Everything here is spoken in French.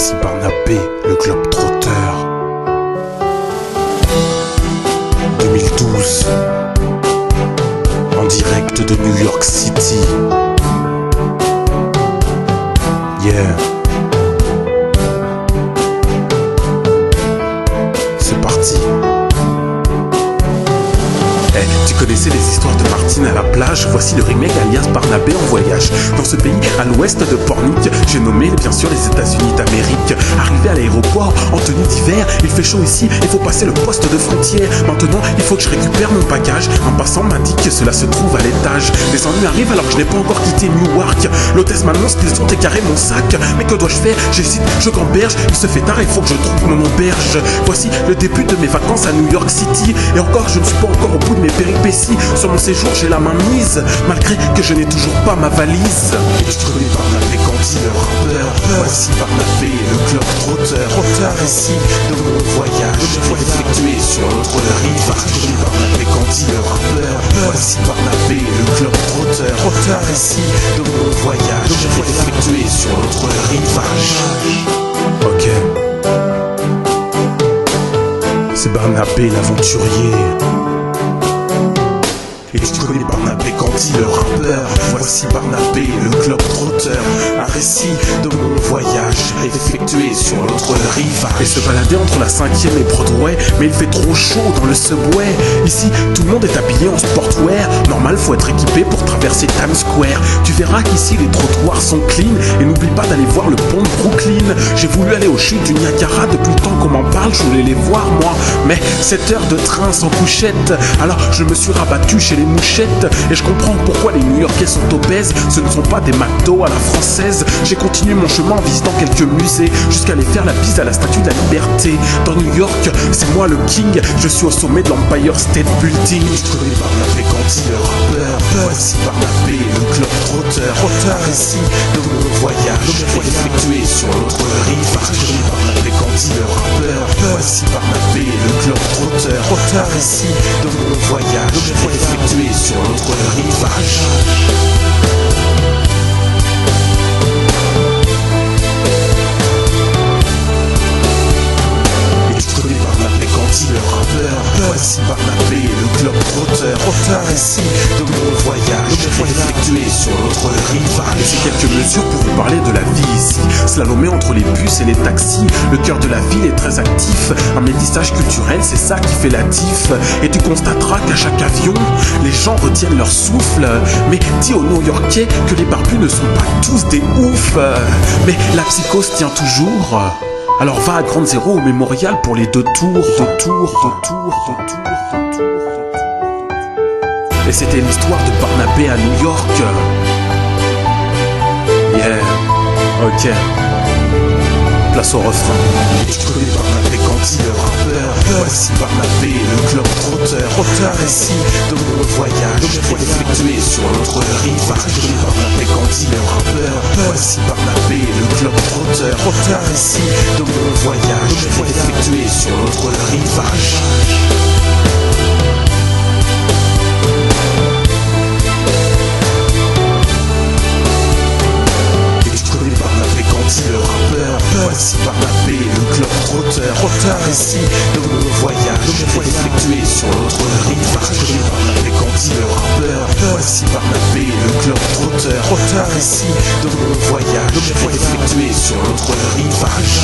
Voici Barnabé, le globe-trotteur. 2012, en direct de New York City. Yeah. C'est parti. Hey, tu connaissais les histoires de Martine à la plage? Voici le remake alias Barnabé en voyage. Dans ce pays à l'ouest de Pornic, j'ai nommé bien sûr les États-Unis d'Amérique. Arrivé à l'aéroport en tenue d'hiver, il fait chaud ici, il faut passer le poste de frontière. Maintenant, il faut que je récupère mon bagage. Un passant m'a dit que cela se trouve à l'étage. Les ennuis arrivent alors que je n'ai pas encore quitté Newark. L'hôtesse m'annonce qu'ils ont écaré mon sac. Mais que dois-je faire? J'hésite, je gamberge. Il se fait tard, il faut que je trouve mon auberge. Voici le début de mes vacances à New York City. Et encore, je ne suis pas encore au bout de mes péripéties. Sur mon séjour, j'ai la main mise, malgré que je n'ai toujours pas ma valise. Et tu connais Barnabé Candy, le rappeur. Voici Barnabé, le globe-trotteur. Un récit de mon voyage effectué sur l'autre rive. Tu connais Barnabé Candy, le rappeur. Voici Barnabé, le globe-trotteur. Un récit de mon voyage effectué sur l'autre rivage. Ok. C'est Barnabé l'aventurier. Et tu connais Barnabé Candy, le rappeur. Voici Barnabé, le globe-trotteur. Un récit de mon voyage effectué sur l'autre rivage. Et se balader entre la 5e et Broadway, mais il fait trop chaud dans le subway. Ici, tout le monde est habillé en sportwear. Normal, faut être équipé pour traverser Times Square. Tu verras qu'ici, les trottoirs sont clean. Et n'oublie pas d'aller voir le pont de Brooklyn. J'ai voulu aller aux chutes du Niagara. Depuis le temps qu'on m'en parle, je voulais les voir, moi. Mais 7 heures de train sans couchette. Alors, je me suis rabattu chez les mouchettes. Et je comprends pourquoi les New-Yorkais sont obèses. Ce ne sont pas des McDo à la française. J'ai continué mon chemin en visitant quelques musées jusqu'à aller faire la bise à la Statue de la Liberté. Dans New York, c'est moi le king. Je suis au sommet de l'Empire State Building. Je connais Barnabé Candy, le rappeur. Voici Barnabé, le globe-trotteur. Un récit de mon voyage effectué sur l'autre rivage. Je connais Barnabé Candy, le rappeur. Voici Barnabé, le globe-trotteur. Un récit de mon voyage effectué sur l'autre rivage. Le rappeur, voici Barnabé, le globe-trotteur. Un récit de mon voyage effectué sur l'autre rivage. J'ai quelques mesures pour vous parler de la vie ici. Slalomé entre les bus et les taxis. Le cœur de la ville est très actif. Un métissage culturel, c'est ça qui fait la diff. Et tu constateras qu'à chaque avion, les gens retiennent leur souffle. Mais dis aux New-Yorkais que les barbus ne sont pas tous des oufs. Mais la psychose tient toujours. Alors va à Grande Zéro au mémorial pour les 2 tours. Et c'était l'histoire de Barnabé à New York. Yeah, ok. Place au refrain. Et tu connais Barnabé Candy, le rappeur. Voici Barnabé, le globe-trotteur. Un récit de mon voyage effectué sur l'autre rivage. Je connais Barnabé Candy, le rappeur. Voici Barnabé, le globe-trotteur. Un récit de mon voyage effectué sur l'autre rivage. Le rappeur, voici Barnabé, le globe-trotteur. Un récit de mon voyage effectué sur l'autre rivage. Je connais Barnabé Candy, le rappeur. Voici Barnabé, le globe-trotteur. Un récit de mon voyage effectué sur l'autre rivage.